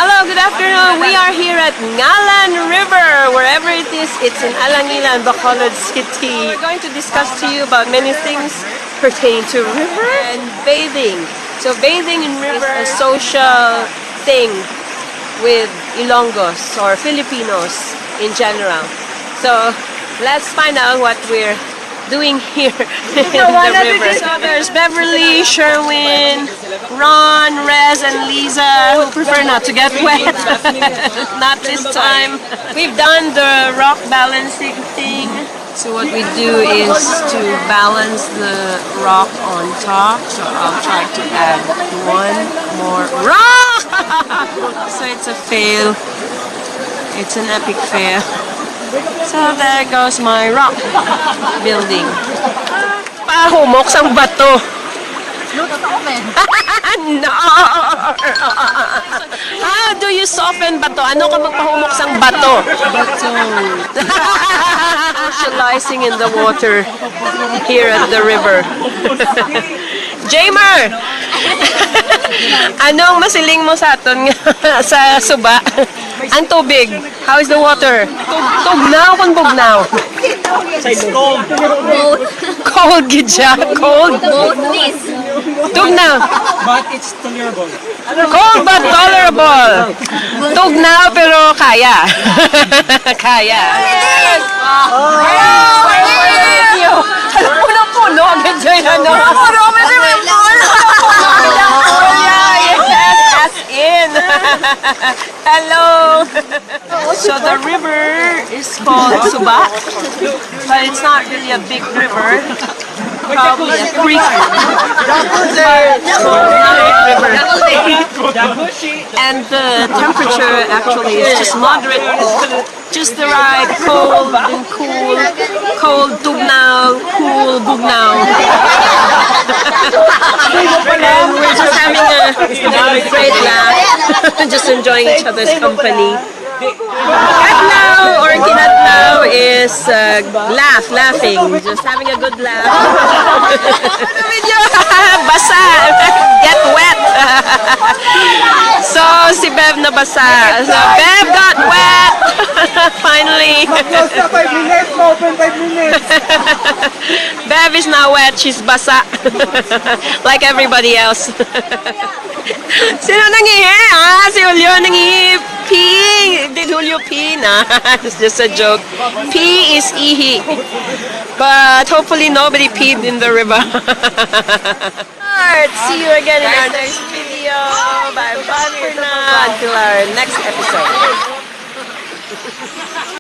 Hello, good afternoon. We are here at Ngalan River, wherever it is. It's in Alangilan, Bacolod City. We're going to discuss to you about many things pertaining to river and bathing. So bathing in river is a social thing with Ilonggos or Filipinos in general. So let's find out what we're doing here in the river. So there's Beverly, Sherwin, Ron, Rez, and Lisa who prefer not to get wet. Not this time. We've done the rock balancing thing. So what we do is to balance the rock on top. So I'll try to add one more rock. So it's a fail. It's an epic fail. So there goes my rock building. Pahumok sang bato. No! How do you soften bato? Ano ka magpahumok sang bato? Socializing in the water here at the river. Jamer! Anong masiling mo sa aton sa suba? Ang tubig. How is the water? Tugnaw kung bugnaw. It's cold. Cold, gidya. Cold. Tugnaw. But it's tolerable. Cold but tolerable. Tugnaw pero kaya. Kaya. Yes! Puno-puno. Gidya yan. Puno-puno. Hello! So the river is called Suba, but it's not really a big river, probably a creek. And the temperature actually is just moderate, just the right cold and cool, cold tugnaw, cool bugnaw. And we're just having a great laugh, just enjoying each other's company. Katlaw or kinatlaw is laughing, just having a good laugh. Basa, get wet. So si Bev na basa. So Bev got wet. Finally. 5 minutes, open 5 minutes. Bev is now wet, she's basa. Like everybody else. Sino nangihi? Si Julio nangihi. Pee. Did Julio pee? Nah, it's just a joke. Pee is ihi. But hopefully nobody peed in the river. Alright, see you again in our next video. Bye bye for now. Until our next episode.